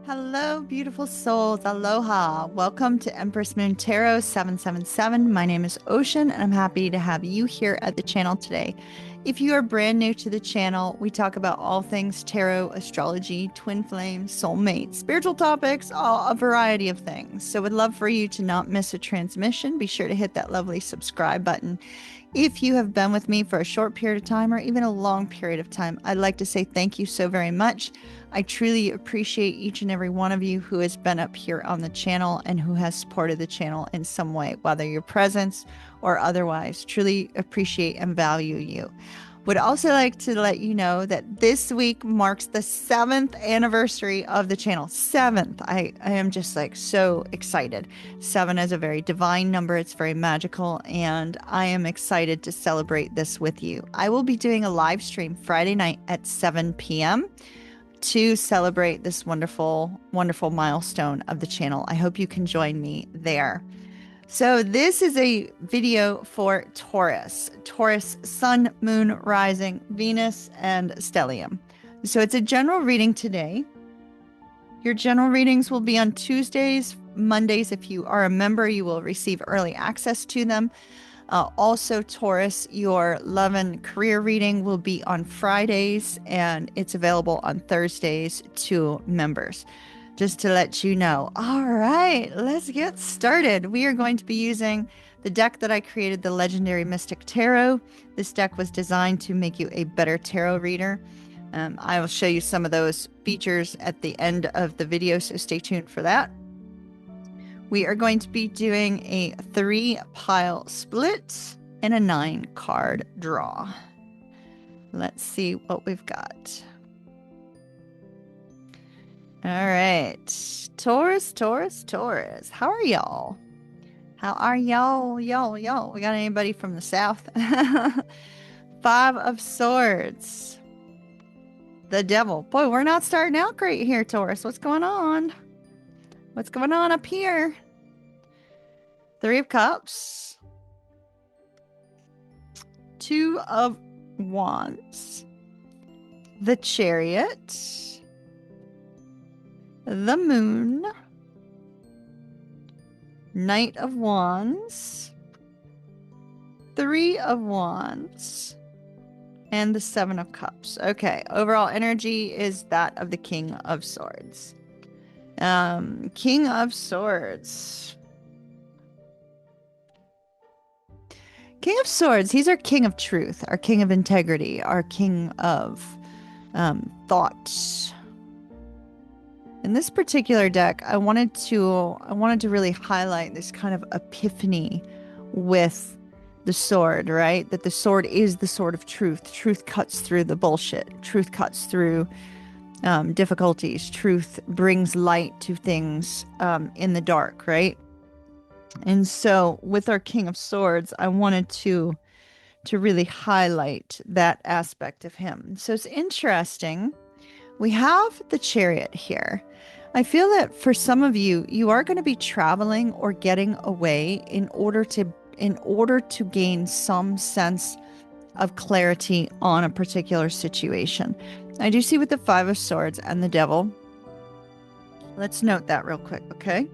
Hello, beautiful souls. Aloha. Welcome to Empress Moon Tarot 777. My name is Ocean, and I'm happy to have you here at the channel today. If you are brand new to the channel, we talk about all things tarot, astrology, twin flames, soulmates, spiritual topics, a variety of things. So would love for you to not miss a transmission. Be sure to hit that lovely subscribe button. If you have been with me for a short period of time or even a long period of time, I'd like to say thank you so very much. I truly appreciate each and every one of you who has been up here on the channel and who has supported the channel in some way, whether your presence or otherwise. Truly appreciate and value you. Would also like to let you know that this week marks the 7th anniversary of the channel. 7th. I am just like so excited. 7 is a very divine number. It's very magical, and I am excited to celebrate this with you. I will be doing a live stream Friday night at 7 p.m. to celebrate this wonderful, wonderful milestone of the channel. I hope you can join me there. So this is a video for Taurus. Taurus, Sun, Moon, Rising, Venus, and Stellium. So it's a general reading today. Your general readings will be on Tuesdays, Mondays. If you are a member, you will receive early access to them. Also, Taurus, your love and career reading will be on Fridays, and it's available on Thursdays to members. Just to let you know. All right, let's get started. We are going to be using the deck that I created, the Legendary Mystic Tarot. This deck was designed to make you a better tarot reader. I will show you some of those features at the end of the video, so stay tuned for that. We are going to be doing a 3-pile split and a 9-card draw. Let's see what we've got. All right. Taurus, Taurus, Taurus. How are y'all? How are y'all? Y'all. We got anybody from the south? 5 of Swords. The Devil. Boy, we're not starting out great here, Taurus. What's going on? What's going on up here? 3 of Cups. 2 of Wands. The Chariot. The Moon. Knight of Wands. 3 of Wands. And the 7 of Cups. Okay, overall energy is that of the King of Swords. King of Swords. King of Swords, he's our king of truth, our king of integrity, our king of thoughts. In this particular deck, I wanted to really highlight this kind of epiphany with the sword, right? That the sword is the sword of truth. Truth cuts through the bullshit. Truth cuts through difficulties. Truth brings light to things in the dark, right? And so with our King of Swords, I wanted to really highlight that aspect of him. So it's interesting. We have the Chariot here. I feel that for some of you, you are going to be traveling or getting away in order to gain some sense of clarity on a particular situation. I do see with the 5 of Swords and the Devil. Let's note that real quick, okay?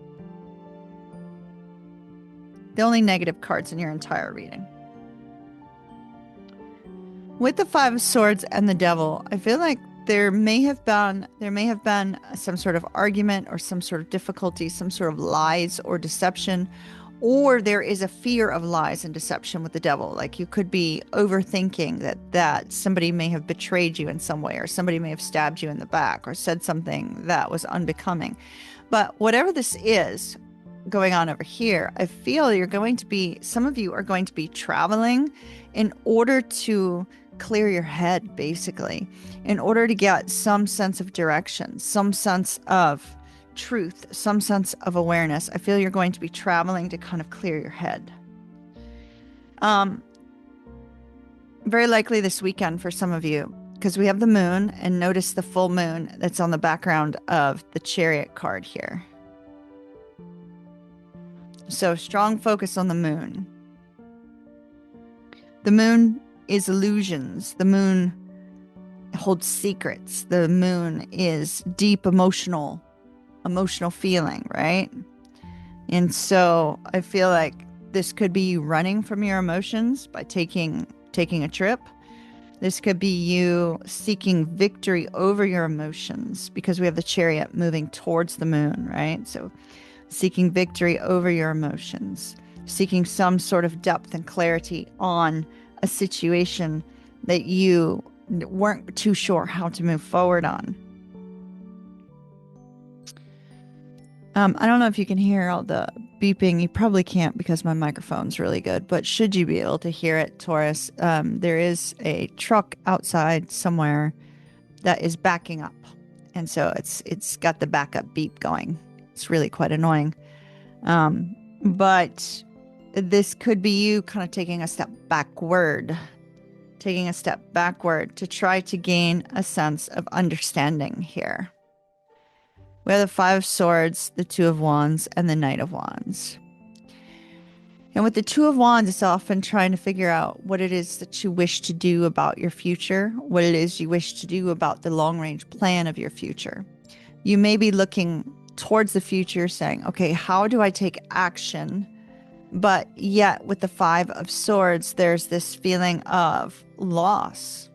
The only negative cards in your entire reading. With the 5 of Swords and the Devil, I feel like there may have been some sort of argument or some sort of difficulty, some sort of lies or deception, or there is a fear of lies and deception with the Devil. Like you could be overthinking that somebody may have betrayed you in some way, or somebody may have stabbed you in the back or said something that was unbecoming. But whatever this is going on over here, I feel some of you are going to be traveling in order to clear your head, basically, in order to get some sense of direction, some sense of truth, some sense of awareness. I feel you're going to be traveling to kind of clear your head. Very likely this weekend for some of you, because we have the moon, and notice the full moon that's on the background of the Chariot card here. So strong focus on the moon. The moon is illusions. The moon holds secrets. The moon is deep emotional emotional feeling, right? And so I feel like this could be you running from your emotions by taking a trip. This could be you seeking victory over your emotions because we have the chariot moving towards the moon, right? So seeking victory over your emotions, seeking some sort of depth and clarity on a situation that you weren't too sure how to move forward on. I don't know if you can hear all the beeping. You probably can't because my microphone's really good, but should you be able to hear it, Taurus, there is a truck outside somewhere that is backing up. And so it's got the backup beep going. It's really quite annoying. But this could be you kind of taking a step backward to try to gain a sense of understanding here. We have the Five of Swords, the Two of Wands, and the Knight of Wands. And with the Two of Wands, it's often trying to figure out what it is that you wish to do about your future, what it is you wish to do about the long-range plan of your future. You may be looking towards the future saying, okay, how do I take action? But yet with the Five of Swords, there's this feeling of loss,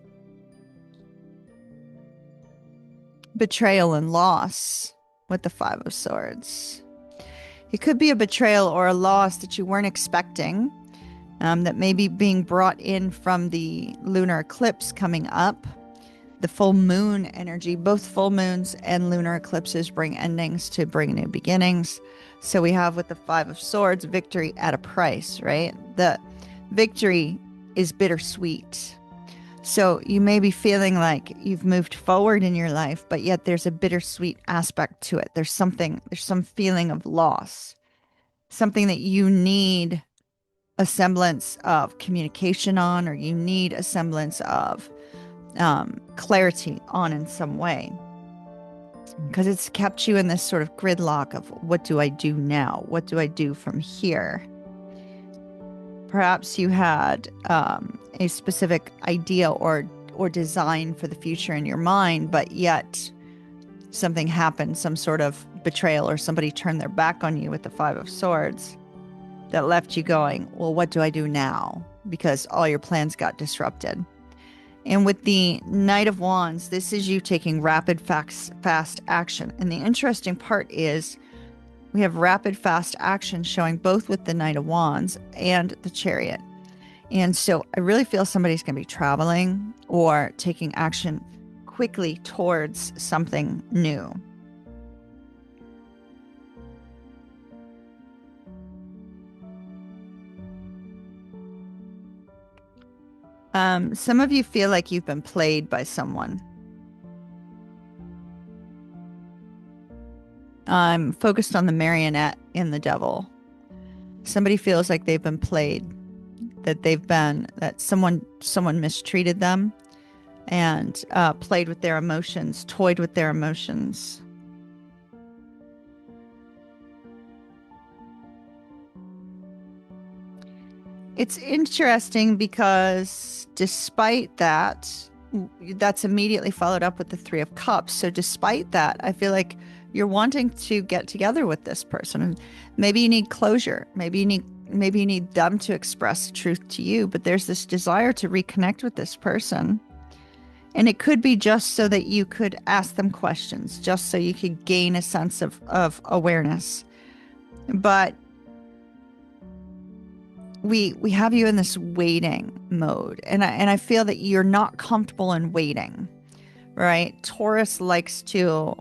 betrayal and loss with the Five of Swords. It could be a betrayal or a loss that you weren't expecting, that may be being brought in from the lunar eclipse coming up. The full moon energy, both full moons and lunar eclipses bring endings to bring new beginnings. So we have with the Five of Swords, victory at a price, right? The victory is bittersweet. So you may be feeling like you've moved forward in your life, but yet there's a bittersweet aspect to it. There's some feeling of loss, something that you need a semblance of communication on, or you need a semblance of clarity on in some way, because it's kept you in this sort of gridlock of what do I do now? What do I do from here? Perhaps you had a specific idea or design for the future in your mind, but yet something happened, some sort of betrayal, or somebody turned their back on you with the Five of Swords that left you going, well, what do I do now? Because all your plans got disrupted. And with the Knight of Wands, this is you taking rapid, fast action. And the interesting part is we have rapid, fast action showing both with the Knight of Wands and the Chariot. And so I really feel somebody's going to be traveling or taking action quickly towards something new. Some of you feel like you've been played by someone. I'm focused on the marionette in the devil. Somebody feels like they've been played, that someone mistreated them and played with their emotions, toyed with their emotions. It's interesting because despite that, that's immediately followed up with the Three of Cups. So despite that, I feel like you're wanting to get together with this person. And maybe you need closure. Maybe you need them to express the truth to you, but there's this desire to reconnect with this person. And it could be just so that you could ask them questions, just so you could gain a sense of awareness. But we have you in this waiting mode, and I feel that you're not comfortable in waiting, right? Taurus likes to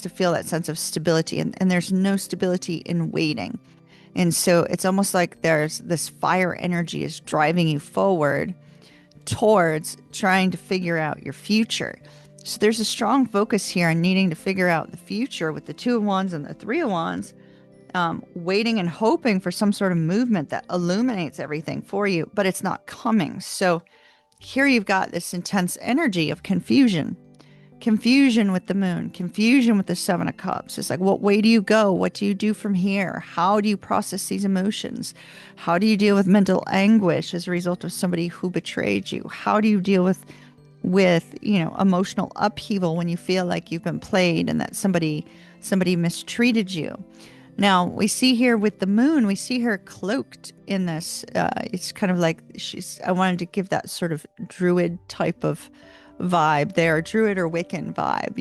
feel that sense of stability, and there's no stability in waiting. And so it's almost like there's this fire energy is driving you forward towards trying to figure out your future. So there's a strong focus here on needing to figure out the future with the Two of Wands and the Three of Wands. Waiting and hoping for some sort of movement that illuminates everything for you, but it's not coming. So here you've got this intense energy of confusion with the moon, confusion with the Seven of Cups. It's like, what way do you go? What do you do from here? How do you process these emotions? How do you deal with mental anguish as a result of somebody who betrayed you? How do you deal with emotional upheaval when you feel like you've been played and that somebody somebody mistreated you. Now, we see here with the moon, we see her cloaked in this. It's kind of like I wanted to give that sort of druid type of vibe there, druid or Wiccan vibe,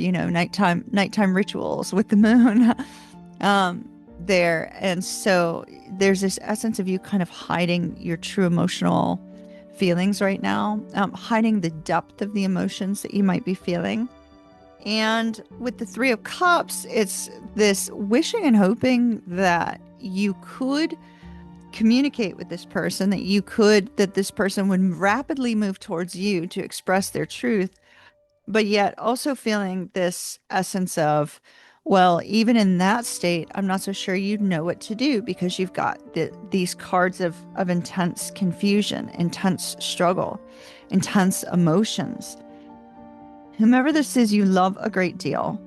nighttime rituals with the moon there. And so there's this essence of you kind of hiding your true emotional feelings right now, hiding the depth of the emotions that you might be feeling. And with the Three of Cups, it's this wishing and hoping that you could communicate with this person, that this person would rapidly move towards you to express their truth, but yet also feeling this essence of, well, even in that state, I'm not so sure you'd know what to do because you've got these cards of intense confusion, intense struggle, intense emotions. Whomever this is, you love a great deal.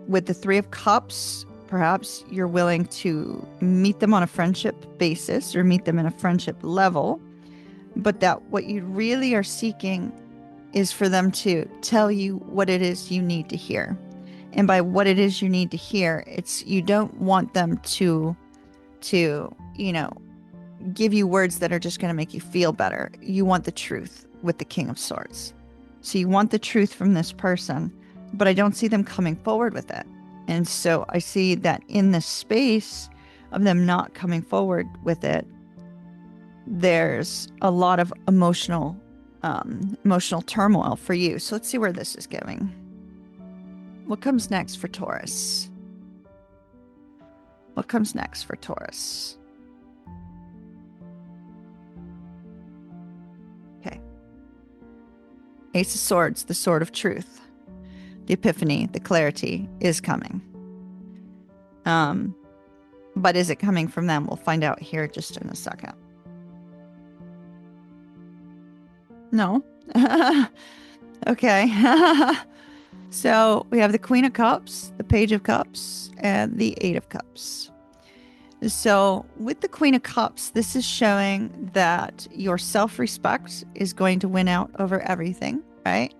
With the Three of Cups, perhaps you're willing to meet them on a friendship basis or meet them in a friendship level, but that what you really are seeking is for them to tell you what it is you need to hear. And by what it is you need to hear, it's you don't want them to give you words that are just going to make you feel better. You want the truth with the King of Swords. So you want the truth from this person, but I don't see them coming forward with it. And so I see that in the space of them not coming forward with it, there's a lot of emotional turmoil for you. So let's see where this is going. What comes next for Taurus? What comes next for Taurus? Okay. Ace of Swords, the sword of truth. The epiphany, the clarity is coming. But is it coming from them? We'll find out here just in a second. No. Okay. So we have the Queen of Cups, the Page of Cups, and the Eight of Cups. So with the Queen of Cups, this is showing that your self-respect is going to win out over everything, right?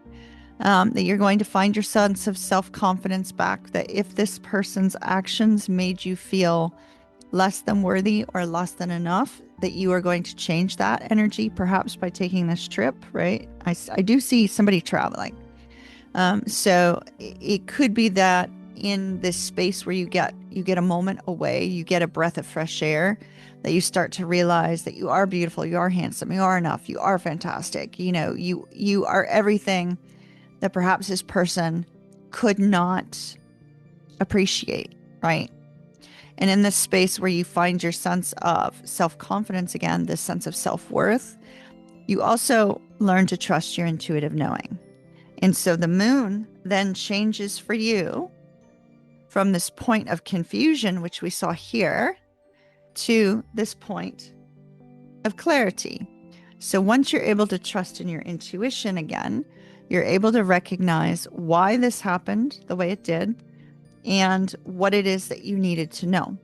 That you're going to find your sense of self-confidence back, that if this person's actions made you feel less than worthy or less than enough, that you are going to change that energy, perhaps by taking this trip, right? I do see somebody traveling. So it could be that in this space where you get a moment away, you get a breath of fresh air, that you start to realize that you are beautiful, you are handsome, you are enough, you are fantastic. You are everything that perhaps this person could not appreciate, right? And in this space where you find your sense of self-confidence again, this sense of self-worth, you also learn to trust your intuitive knowing. And so the moon then changes for you from this point of confusion, which we saw here, to this point of clarity. So once you're able to trust in your intuition again, you're able to recognize why this happened the way it did and what it is that you needed to know.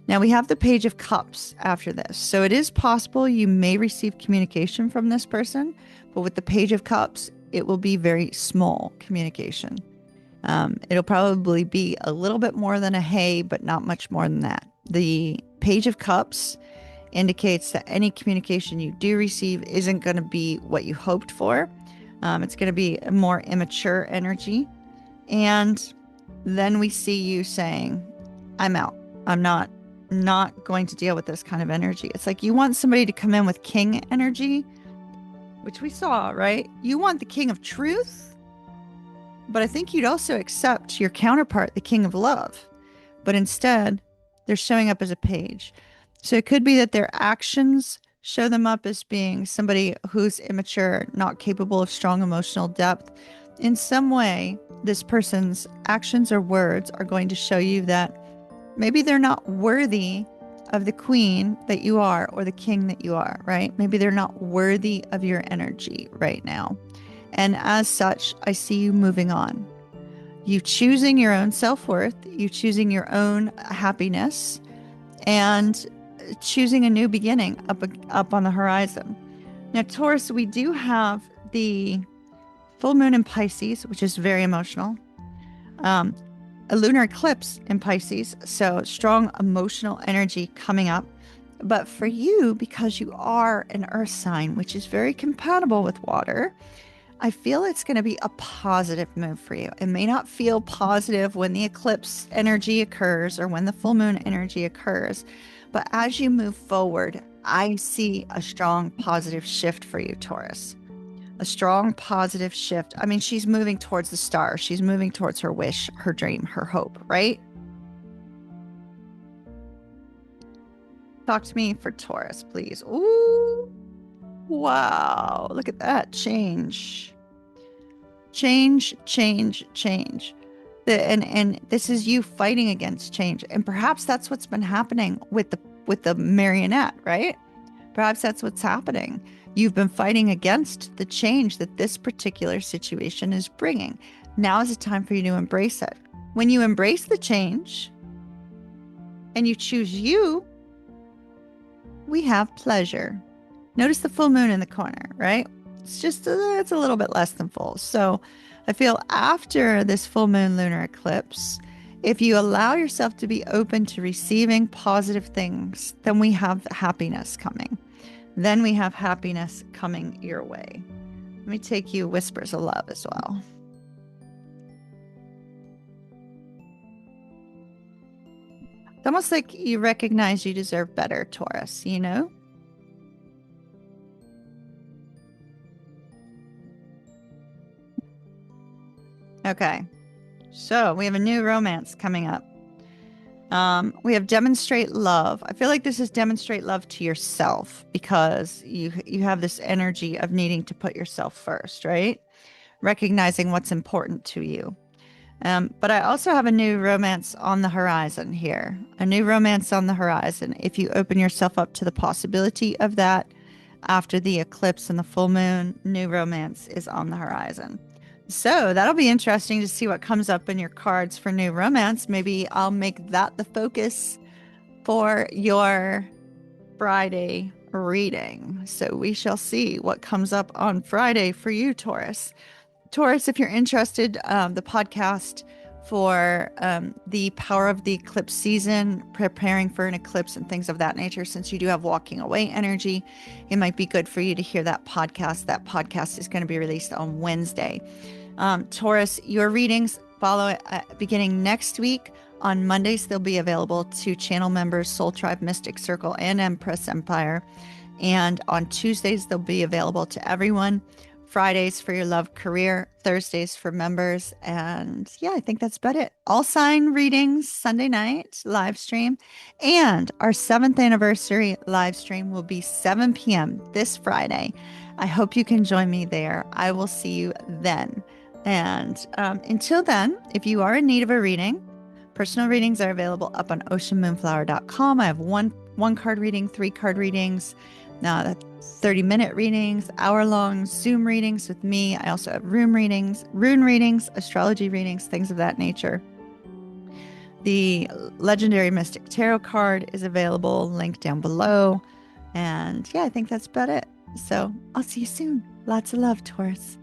Now we have the Page of Cups after this. So it is possible you may receive communication from this person, but with the Page of Cups, it will be very small communication. It'll probably be a little bit more than a hey, but not much more than that. The Page of Cups indicates that any communication you do receive isn't going to be what you hoped for. It's going to be a more immature energy. And then we see you saying, I'm out. I'm not going to deal with this kind of energy. It's like you want somebody to come in with king energy, which we saw, right? You want the king of truth, but I think you'd also accept your counterpart, the king of love. But instead, they're showing up as a page. So it could be that their actions show them up as being somebody who's immature, not capable of strong emotional depth. In some way, this person's actions or words are going to show you that maybe they're not worthy of the queen that you are or the king that you are, right? Maybe they're not worthy of your energy right now. And as such, I see you moving on. You choosing your own self-worth, you choosing your own happiness, and choosing a new beginning up on the horizon. Now, Taurus, we do have the full moon in Pisces, which is very emotional. a lunar eclipse in Pisces, so strong emotional energy coming up. But for you, because you are an earth sign, which is very compatible with water, I feel it's going to be a positive move for you. It may not feel positive when the eclipse energy occurs or when the full moon energy occurs, but as you move forward, I see a strong positive shift for you, Taurus. A strong positive shift. I mean, she's moving towards the star. She's moving towards her wish, her dream, her hope, right? Talk to me for Taurus, please. Ooh, wow. Look at that change. Change, change, change. And this is you fighting against change. And perhaps that's what's been happening with the marionette, right? Perhaps that's what's happening. You've been fighting against the change that this particular situation is bringing. Now is the time for you to embrace it. When you embrace the change and you choose you, we have pleasure. Notice the full moon in the corner, right? It's a little bit less than full. So I feel after this full moon lunar eclipse, if you allow yourself to be open to receiving positive things, then we have happiness coming. Then we have happiness coming your way. Let me take you whispers of love as well. It's almost like you recognize you deserve better, Taurus, you know? Okay. So we have a new romance coming up. We have demonstrate love. I feel like this is demonstrate love to yourself because you have this energy of needing to put yourself first, right? Recognizing what's important to you. But I also have a new romance on the horizon here. A new romance on the horizon. If you open yourself up to the possibility of that after the eclipse and the full moon, new romance is on the horizon. So that'll be interesting to see what comes up in your cards for new romance. Maybe I'll make that the focus for your Friday reading. So we shall see what comes up on Friday for you, Taurus. Taurus, if you're interested, the podcast for the power of the eclipse season, preparing for an eclipse and things of that nature, since you do have walking away energy, it might be good for you to hear that podcast. That podcast is going to be released on Wednesday. Taurus, your readings follow beginning next week. On Mondays, they'll be available to channel members, Soul Tribe, Mystic Circle, and Empress Empire. And on Tuesdays, they'll be available to everyone. Fridays for your love career, Thursdays for members. And yeah, I think that's about it. All sign readings Sunday night live stream. And our 7th anniversary live stream will be 7 p.m. this Friday. I hope you can join me there. I will see you then. And until then, if you are in need of a reading, personal readings are available up on oceanmoonflower.com. I have one card reading, 3 card readings, 30-minute readings, hour-long Zoom readings with me. I also have rune readings, astrology readings, things of that nature. The Legendary Mystic Tarot card is available, linked down below. And yeah, I think that's about it. So I'll see you soon. Lots of love, Taurus.